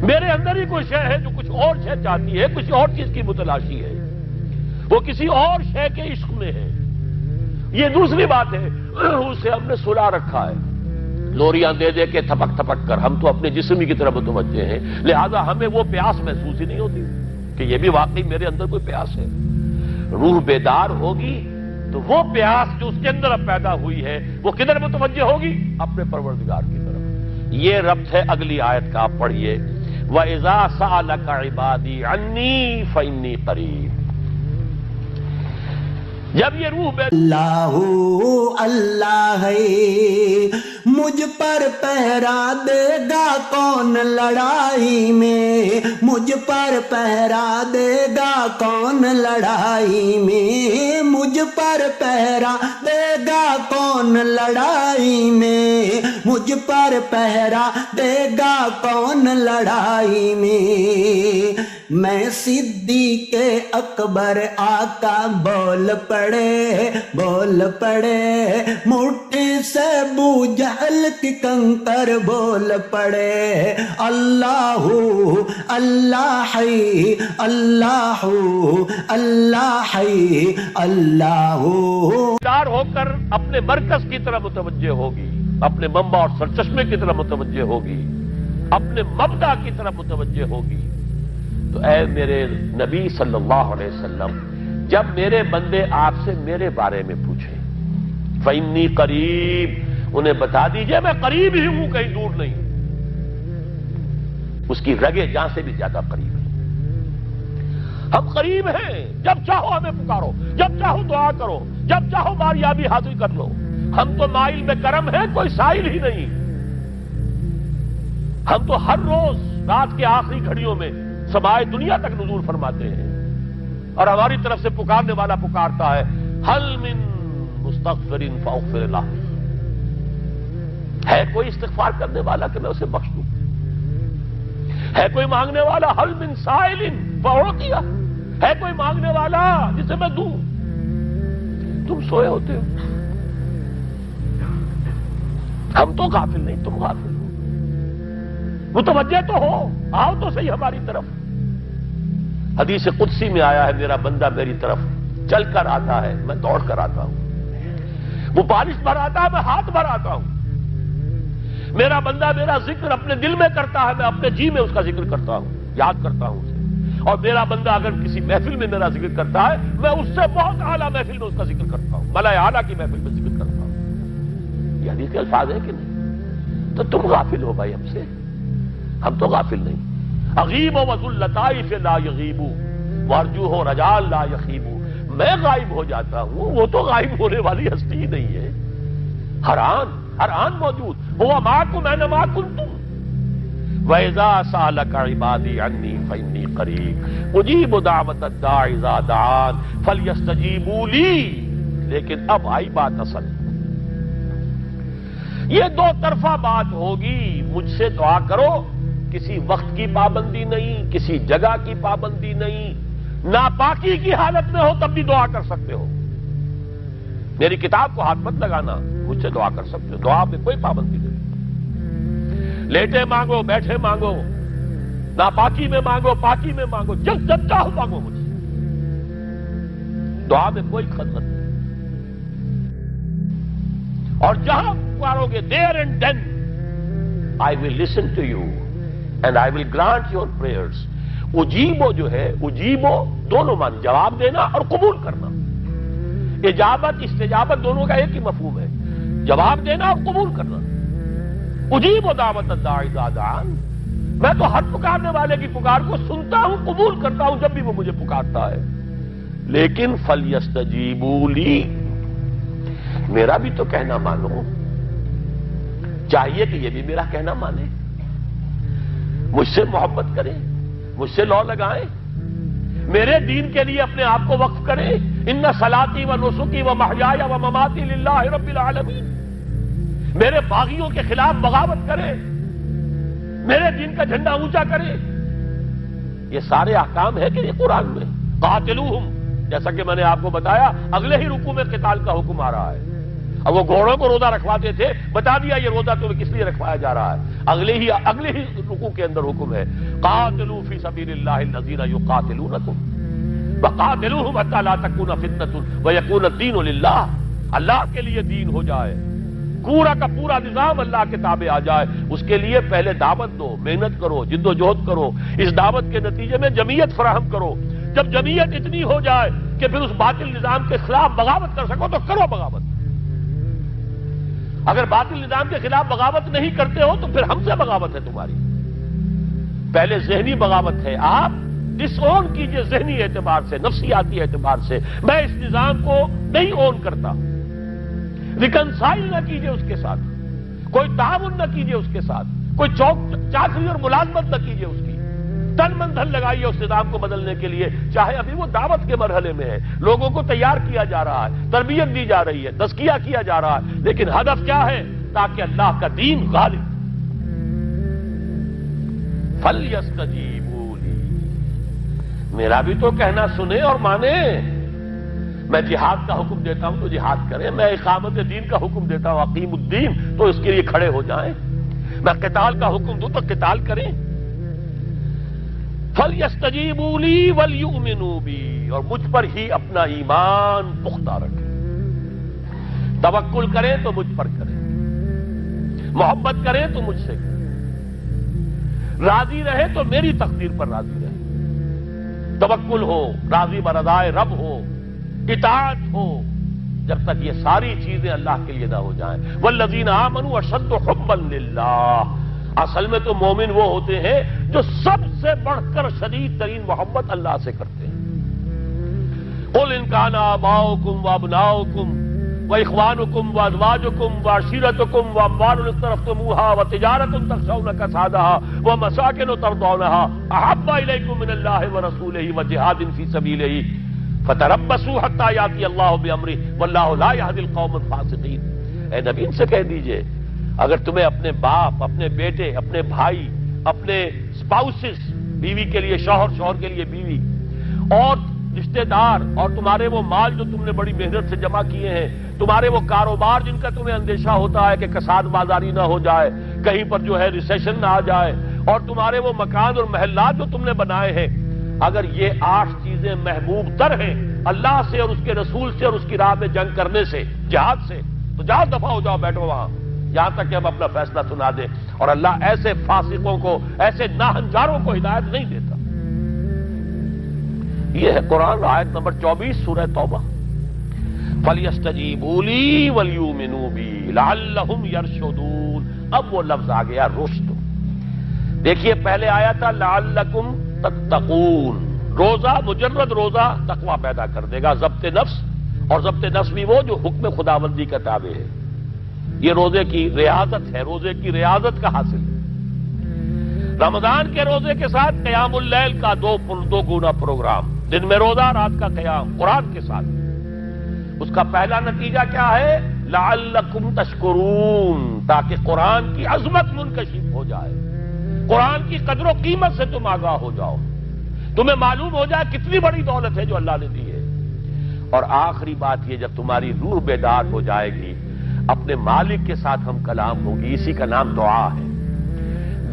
میرے اندر ہی کوئی شے ہے جو کچھ اور شے چاہتی ہے، کسی اور چیز کی متلاشی ہے، وہ کسی اور شے کے عشق میں ہے۔ یہ دوسری بات ہے، اسے ہم نے سلا رکھا ہے، لوریاں دے دے کے تھپک تھپک کر۔ ہم تو اپنے جسم ہی کی طرف متوجہ ہیں، لہذا ہمیں وہ پیاس محسوس ہی نہیں ہوتی کہ یہ بھی واقعی میرے اندر کوئی پیاس ہے۔ روح بیدار ہوگی تو وہ پیاس جو اس کے اندر اب پیدا ہوئی ہے وہ کدھر متوجہ ہوگی؟ اپنے پروردگار کی طرف۔ یہ ربط ہے اگلی آیت کا، آپ پڑھیے، وَإِذَا سَأَلَكَ عِبَادِي عَنِّي فَإِنِّي قَرِيبٌ۔ جب یہ روح اللہ اللہ ہے، مجھ پر پہرا دے گا کون لڑائی میں، مجھ پر پہرا دے گا کون لڑائی میں، مجھ پر پہرا دے گا کون لڑائی میں، مجھ پر پہرا دے گا کون لڑائی میں۔ میں صدیق اکبر آقا بول پڑے مٹھی سے بو جہل کی کنکر بول پڑے، اللہ اللہ ہے اللہ اللہ ہے اللہ۔ بیدار ہو کر اپنے مرکز کی طرف متوجہ ہوگی، اپنے منبع اور سرچشمے کی طرف متوجہ ہوگی، اپنے مبدا کی طرف متوجہ ہوگی، تو اے میرے نبی صلی اللہ علیہ وسلم، جب میرے بندے آپ سے میرے بارے میں پوچھیں، فَإِنِّي قَرِيب، انہیں بتا دیجئے میں قریب ہی ہوں، کہیں دور نہیں۔ اس کی رگے جان سے بھی زیادہ قریب ہے. ہم قریب ہیں، جب چاہو ہمیں پکارو، جب چاہو دعا کرو، جب چاہو باریابی حاصل کر لو. ہم تو مائل میں کرم ہیں، کوئی سائل ہی نہیں. ہم تو ہر روز رات کے آخری گھڑیوں میں سمائے دنیا تک نزول فرماتے ہیں، اور ہماری طرف سے پکارنے والا پکارتا ہے حل من مستغفر فاغفر له. ہے کوئی استغفار کرنے والا کہ میں اسے بخش دوں؟ ہے کوئی مانگنے والا حل من سائل فاعطیہ؟ ہے کوئی مانگنے والا جسے میں دوں؟ تم سوئے ہوتے ہو. ہم تو غافل نہیں، تم غافل ہو. متوجہ تو ہو، آؤ تو صحیح ہماری طرف. حدیث قدسی میں آیا ہے میرا بندہ میری طرف چل کر آتا ہے، میں دوڑ کر آتا ہوں. وہ بارش بھراتا ہے، میں ہاتھ بھراتا ہوں. میرا بندہ میرا ذکر اپنے دل میں کرتا ہے، میں اپنے جی میں اس کا ذکر کرتا ہوں، یاد کرتا ہوں اسے. اور میرا بندہ اگر کسی محفل میں میرا ذکر کرتا ہے، میں اس سے بہت اعلیٰ محفل میں اس کا ذکر کرتا ہوں، ملائے اعلیٰ کی محفل میں ذکر کرتا ہوں. یہ حدیث کے الفاظ ہیں کہ نہیں؟ تو تم غافل ہو بھائی ہم سے، ہم تو غافل نہیں. اغیب و وذو اللطائف لا یغیب وارجوہ رجال لا یخیب. میں غائب ہو جاتا ہوں، وہ تو غائب ہونے والی ہستی ہی نہیں ہے. ہر آن موجود. هو معکم اینما کنتم وَإِذَا سَأَلَكَ عِبَادِي عَنِّي فَإِنِّي قَرِيبٌ أُجِيبُ دَعْوَةَ الدَّاعِ إِذَا دَعَانِ فَلْيَسْتَجِيبُوا لِي. لیکن اب آئی بات اصل. یہ دو طرفہ بات ہوگی. مجھ سے دعا کرو، کسی وقت کی پابندی نہیں، کسی جگہ کی پابندی نہیں. ناپاکی کی حالت میں ہو تب بھی دعا کر سکتے ہو. میری کتاب کو ہاتھ مت لگانا، مجھ سے دعا کر سکتے ہو. دعا میں کوئی پابندی نہیں. لیٹے مانگو، بیٹھے مانگو، ناپاکی میں مانگو، پاکی میں مانگو، جب چاہو مانگو مجھ سے. دعا میں کوئی خدمت نہیں. اور جہاں پکارو گے there and then I will listen to you and I will grant your prayers. اجیبو جو ہے، اجیبو دونوں مان، جواب دینا اور قبول کرنا. اجابت استجابت دونوں کا ایک ہی مفہوم ہے، جواب دینا اور قبول کرنا. اجیب دعوت الداعی اذا دعان. میں تو ہر پکارنے والے کی پکار کو سنتا ہوں، قبول کرتا ہوں جب بھی وہ مجھے پکارتا ہے. لیکن فلیستجیبوا لی، میرا بھی تو کہنا مانو. چاہیے کہ یہ بھی میرا کہنا مانے، مجھ سے محبت کریں، مجھ سے لو لگائیں، میرے دین کے لیے اپنے آپ کو وقف کریں. ان صلاتی و نسکی و محیای و مماتی للہ رب العالمین. میرے باغیوں کے خلاف بغاوت کریں، میرے دین کا جھنڈا اونچا کریں. یہ سارے احکام ہے کہ یہ قرآن میں. قاتلوہم، جیسا کہ میں نے آپ کو بتایا اگلے ہی رکوع میں قتال کا حکم آ رہا ہے. اب وہ گھوڑوں کو روزہ رکھواتے تھے، بتا دیا یہ روزہ تمہیں کس لیے رکھوایا جا رہا ہے. اگلے ہی رکوع کے اندر حکم ہے قاتلوا فی سبیل اللہ الذین یقاتلونکم وقاتلوہم حتی لا تکون فتنۃ ویکون الدین للہ. اللہ کے لیے دین ہو جائے، پورا کا پورا نظام اللہ کے تابع آ جائے. اس کے لیے پہلے دعوت دو، محنت کرو، جد و جہد کرو. اس دعوت کے نتیجے میں جمعیت فراہم کرو. جب جمعیت اتنی ہو جائے کہ پھر اس باطل نظام کے خلاف بغاوت کر سکو تو کرو بغاوت. اگر باطل نظام کے خلاف بغاوت نہیں کرتے ہو تو پھر ہم سے بغاوت ہے تمہاری. پہلے ذہنی بغاوت ہے، آپ ڈس اون کیجئے ذہنی اعتبار سے، نفسیاتی اعتبار سے. میں اس نظام کو نہیں اون کرتا. ریکنسائل نہ کیجئے اس کے ساتھ، کوئی تعاون نہ کیجئے اس کے ساتھ، کوئی چاکری اور ملازمت نہ کیجئے اس کی. تن من دھن لگائیے اس نظام کو بدلنے کے لیے. چاہے ابھی وہ دعوت کے مرحلے میں ہے، لوگوں کو تیار کیا جا رہا ہے، تربیت دی جا رہی ہے، تزکیہ کیا جا رہا ہے، لیکن ہدف کیا ہے؟ تاکہ اللہ کا دین غالب. فَلْيَسْتَجِيبُوا لِي، میرا بھی تو کہنا سنیں اور مانیں. میں جہاد کا حکم دیتا ہوں تو جہاد کریں. میں اقامت دین کا حکم دیتا ہوں اقیم الدین، تو اس کے لیے کھڑے ہو جائیں. میں قتال کا حکم دوں تو قتال کریں. فَلْيَسْتَجِيبُوا لِي وَلْيُؤْمِنُوا بِي، اور مجھ پر ہی اپنا ایمان پختہ رکھیں. توکل کریں تو مجھ پر کریں، محبت کریں تو مجھ سے کریں، راضی رہے تو میری تقدیر پر راضی رہے. توکل ہو، راضی برضائے رب ہو، اطاعت ہو، جب تک یہ ساری چیزیں اللہ کے لیے نہ ہو جائیں. والذین آمنوا اشد حبا للہ، اصل میں تو مومن وہ ہوتے ہیں جو سب سے بڑھ کر شدید ترین محبت اللہ سے کرتے ہیں. قل ان کان آباؤکم وابناؤکم واخوانکم وازواجکم وعشیرتکم واموال اقترفتموها وتجارۃ تخشون کسادها ومساکن ترضونها احب الیکم من اللہ ورسولہ وجہاد فی سبیلہ فتربصوا حتی یاتی اللہ بامرہ واللہ لا یہدی القوم الفاسقین. اے نبی ان سے کہہ دیجئے اگر تمہیں اپنے باپ، اپنے بیٹے، اپنے بھائی، اپنے اسپاؤسز، بیوی کے لیے شوہر، شوہر کے لیے بیوی، اور رشتہ دار، اور تمہارے وہ مال جو تم نے بڑی محنت سے جمع کیے ہیں، تمہارے وہ کاروبار جن کا تمہیں اندیشہ ہوتا ہے کہ کساد بازاری نہ ہو جائے، کہیں پر جو ہے ریسیشن نہ آ جائے، اور تمہارے وہ مکان اور محلات جو تم نے بنائے ہیں، اگر یہ 8 چیزیں محبوب تر ہیں اللہ سے اور اس کے رسول سے اور اس کی راہ میں جنگ کرنے سے، جہاد سے، تو جہاد دفع ہو جاؤ، بیٹھو وہاں یہاں تک کہ ہم اپنا فیصلہ سنا دیں. اور اللہ ایسے فاسقوں کو، ایسے ناہنجاروں کو ہدایت نہیں دیتا. یہ ہے قرآن، آیت نمبر 24 سورہ توبہ. فَلْيَسْتَجِيبُوا لِي وَلْيُؤْمِنُوا بِي لَعَلَّهُمْ يَرْشُدُونَ. اب وہ لفظ آ گیا رشد. دیکھیے پہلے آیا تھا لَعَلَّكُمْ تَتَّقُونَ. روزہ، مجرد روزہ تقوی پیدا کر دے گا، ضبط نفس. اور ضبط نفس بھی وہ جو حکم خداوندی کا تابع ہے. یہ روزے کی ریاضت ہے، روزے کی ریاضت کا حاصل ہے. رمضان کے روزے کے ساتھ قیام اللیل کا دو گنا پروگرام، دن میں روزہ، رات کا قیام قرآن کے ساتھ. اس کا پہلا نتیجہ کیا ہے؟ لعلکم تشکرون، تاکہ قرآن کی عظمت منکشف ہو جائے، قرآن کی قدر و قیمت سے تم آگاہ ہو جاؤ، تمہیں معلوم ہو جائے کتنی بڑی دولت ہے جو اللہ نے دی ہے. اور آخری بات یہ، جب تمہاری روح بیدار ہو جائے گی، اپنے مالک کے ساتھ ہم کلام ہوگی. اسی کا نام دعا ہے.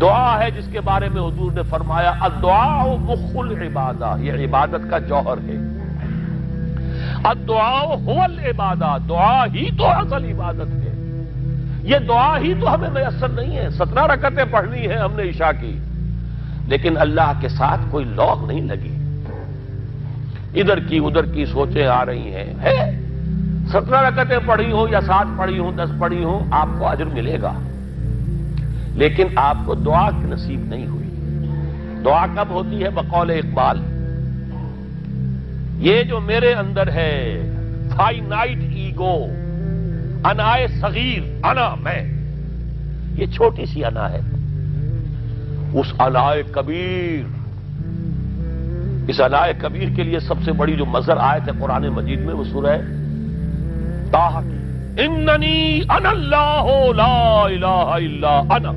دعا ہے جس کے بارے میں حضور نے فرمایا الدعاء مخ العبادہ، یہ عبادت کا جوہر ہے. الدعاء هو العبادہ، دعا ہی تو اصل عبادت ہے. یہ دعا ہی تو ہمیں میسر نہیں ہے. 17 رکعتیں پڑھنی ہے ہم نے عشاء کی، لیکن اللہ کے ساتھ کوئی لوگ نہیں لگی، ادھر کی ادھر کی سوچیں آ رہی ہیں. 17 رکعتیں پڑھی ہوں یا 7 پڑھی ہوں، 10 پڑھی ہوں، آپ کو اجر ملے گا، لیکن آپ کو دعا نصیب نہیں ہوئی. دعا کب ہوتی ہے؟ بقول اقبال، یہ جو میرے اندر ہے فائنائٹ ایگو، انائے صغیر، انا میں، یہ چھوٹی سی انا ہے. اس انائے کبیر، اس انائے کبیر کے لیے سب سے بڑی جو مظہر آیت ہے قرآن مجید میں وہ سورہ طٰہٰ کی، اننی انا اللہ لا الہ الا انا.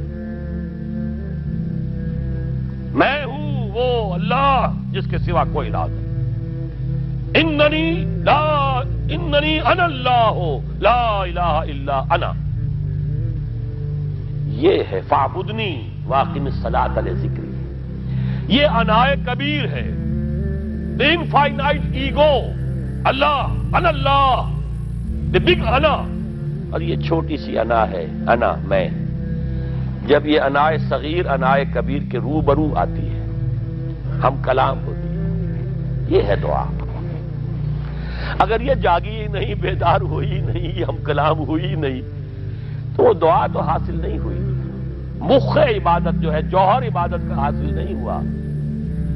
میں ہوں وہ اللہ جس کے سوا کوئی الہ نہیں. اننی انا اللہ لا الہ الا انا. یہ ہے فاعبدنی واقم الصلاۃ لذکری. یہ انائے کبیر ہے، انفائنائٹ ایگو، اللہ، انا اللہ، دی بگ انا. اور یہ چھوٹی سی انا ہے، انا میں. جب یہ انائے صغیر انائے کبیر کے روبرو آتی ہے، ہم کلام ہوتی ہے. یہ ہے دعا. اگر یہ جاگی ہی نہیں، بیدار ہوئی نہیں، ہم کلام ہوئی نہیں، تو وہ دعا تو حاصل نہیں ہوئی. مخ عبادت جو ہے، جوہر عبادت کا حاصل نہیں ہوا.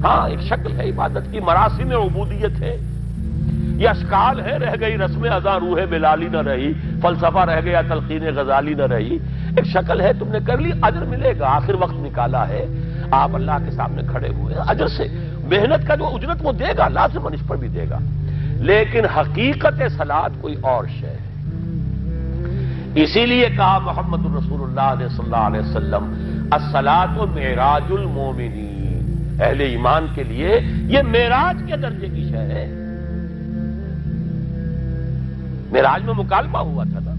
ہاں ایک شکل ہے عبادت کی، مراسم عبودیت ہے، یہ اشکال ہے. رہ گئی رسم ادا روح بلالی نہ رہی، فلسفہ رہ گیا تلقین غزالی نہ رہی. ایک شکل ہے، تم نے کر لی، اجر ملے گا. آخر وقت نکالا ہے، آپ اللہ کے سامنے کھڑے ہوئے ہیں، اجر سے محنت کا جو اجرت وہ دے گا، لازم اس پر بھی دے گا. لیکن حقیقت صلاۃ کوئی اور شے ہے. اسی لیے کہا محمد الرسول اللہ صلی اللہ علیہ وسلم الصلاۃ معراج المومنین. اہل ایمان کے لیے یہ معراج کے درجے کی شے ہے. معراج میں مکالمہ ہوا تھا نا،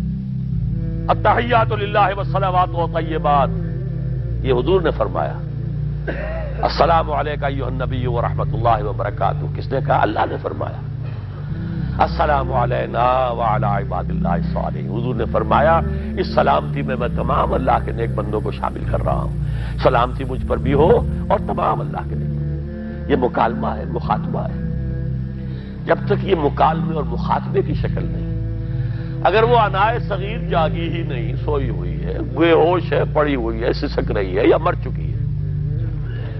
التحیات للہ والصلوات والطیبات. یہ حضور نے فرمایا السلام علیکہ ایھا النبی ورحمۃ اللہ وبرکاتہ. کس نے کہا؟ اللہ نے فرمایا. السلام علینا وعلی عباد اللہ الصالحین. حضور نے فرمایا اس سلامتی میں تمام اللہ کے نیک بندوں کو شامل کر رہا ہوں. سلامتی مجھ پر بھی ہو اور تمام اللہ کے نیک. یہ مکالمہ ہے، مخاطبہ ہے. جب تک یہ مکالمے اور مخاطبے کی شکل نہیں، اگر وہ انائے صغیر جاگی ہی نہیں، سوئی ہوئی ہے، بے ہوش ہے، پڑی ہوئی ہے، سسک رہی ہے یا مر چکی ہے،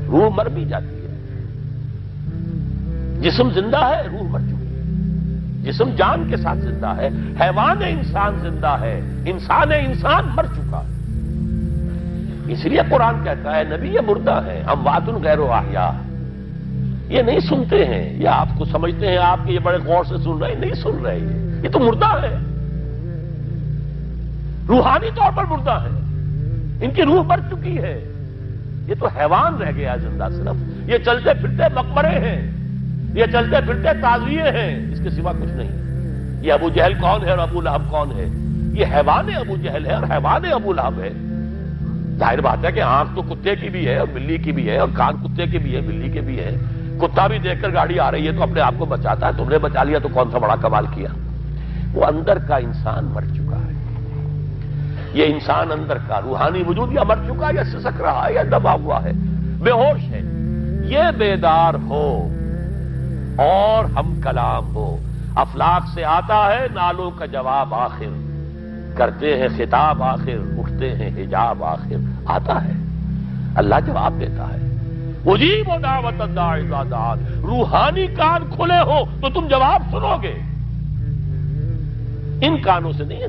روح مر بھی جاتی ہے۔ جسم زندہ ہے، روح مر چکی ہے، جسم جان کے ساتھ زندہ ہے، حیوان انسان زندہ ہے، انسان مر چکا ہے۔ اس لیے قرآن کہتا ہے نبی یہ مردہ ہے، اموات غیر احیاء، یہ نہیں سنتے ہیں، یہ آپ کو سمجھتے ہیں آپ کے یہ بڑے غور سے سن رہے ہیں، نہیں سن رہے یہ تو مردہ ہے، روحانی طور پر مردہ ہے، ان کی روح مر چکی ہے، یہ تو حیوان رہ گیا زندہ، صرف یہ چلتے پھرتے مقبرے ہیں، یہ چلتے پھرتے تعزیے ہیں، اس کے سوا کچھ نہیں۔ یہ ابو جہل کون ہے اور ابو لہب کون ہے؟ یہ حیوان ابو جہل ہے اور حیوان ابو لہب ہے۔ ظاہر بات ہے کہ آنکھ تو کتے کی بھی ہے اور بلی کی بھی ہے، اور کان کتے کے بھی ہے، بلی کے بھی ہے۔ کتا بھی دیکھ کر گاڑی آ رہی ہے تو اپنے آپ کو بچاتا ہے، تم نے بچا لیا تو کون سا بڑا کمال کیا۔ وہ اندر کا انسان مر چکا ہے، یہ انسان اندر کا روحانی وجود یا مر چکا ہے یا سسک رہا ہے یا دبا ہوا ہے، بے ہوش ہے۔ یہ بیدار ہو اور ہم کلام ہو، افلاک سے آتا ہے نالوں کا جواب آخر، کرتے ہیں خطاب آخر، اٹھتے ہیں حجاب آخر، آتا ہے اللہ جواب دیتا ہے۔ اجیب دعوت الداعی اذا دعان، روحانی کان کھلے ہو تو تم جواب سنو گے، ان کانوں سے نہیں۔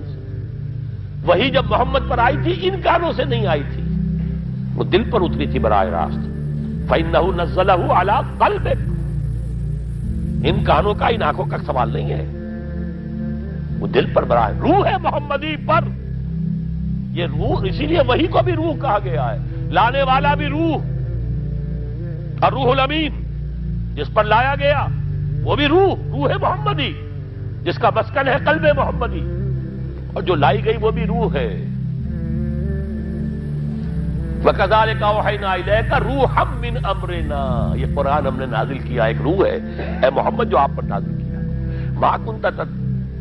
وہی جب محمد پر آئی تھی ان کانوں سے نہیں آئی تھی، وہ دل پر اتری تھی براہ راست۔ فَإِنَّهُ نَزَّلَهُ عَلَىٰ قَلْبِكَ، ان کانوں کا ان آنکھوں کا سوال نہیں ہے، وہ دل پر براہ روح ہے محمدی پر۔ یہ روح، اسی لیے وہی کو بھی روح کہا گیا ہے، لانے والا بھی روح، اور روح الامین جس پر لایا گیا وہ بھی روح محمدی، جس کا مسکن ہے قلب محمدی، اور جو لائی گئی وہ بھی روح ہے۔ وَكَذَلِكَ أَوْحَيْنَا إِلَيْكَ رُوحًا مِّنْ أَمْرِنَا، یہ قرآن ہم نے نازل کیا، ایک روح ہے اے محمد جو آپ پر نازل کیا۔ مَا كُنْتَ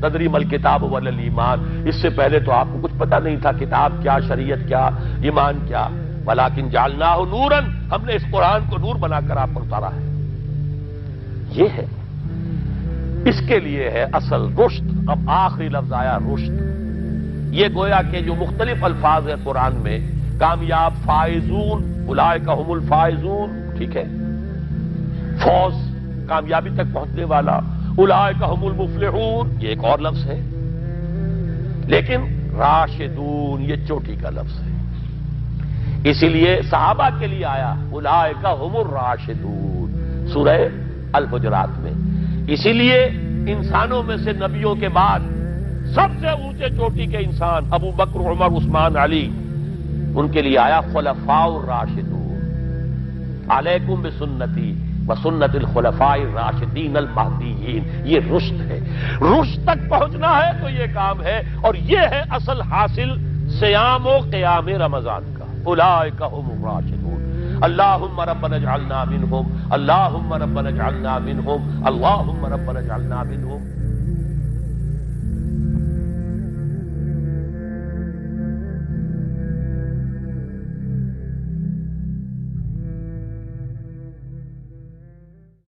تَدْرِي مَا الْكِتَابُ وَلَا الْإِيمَانُ، اس سے پہلے تو آپ کو کچھ پتہ نہیں تھا، کتاب کیا، شریعت کیا، ایمان کیا۔ وَلَٰكِنْ جَعَلْنَاهُ نُورًا، ہم نے اس قرآن کو نور بنا کر آپ پر اتارا ہے۔ یہ ہے، اس کے لیے ہے اصل رشد۔ اب آخری لفظ آیا رشد، یہ گویا کہ جو مختلف الفاظ ہیں قرآن میں، کامیاب، فائزون، اولئک هم الفائزون، ٹھیک ہے، فوز، کامیابی تک پہنچنے والا، اولئک هم المفلحون، یہ ایک اور لفظ ہے، لیکن راشدون یہ چوٹی کا لفظ ہے، اسی لیے صحابہ کے لیے آیا اولئک هم الراشدون سورہ الحجرات میں۔ اسی لیے انسانوں میں سے نبیوں کے بعد سب سے اونچے چوٹی کے انسان ابو بکر، عمر، عثمان، علی، ان کے لیے آیا خلفاء الراشدون، علیکم بسنتی وسنت الخلفاء الراشدین المہدیین۔ یہ رشد ہے، رشد تک پہنچنا ہے تو یہ کام ہے، اور یہ ہے اصل حاصل صیام و قیام رمضان کا۔ اولئک هم الراشدون، اللہم ربنا اجعلنا منہم، اللہم ربنا اجعلنا منہم، اللہم ربنا اجعلنا منہم۔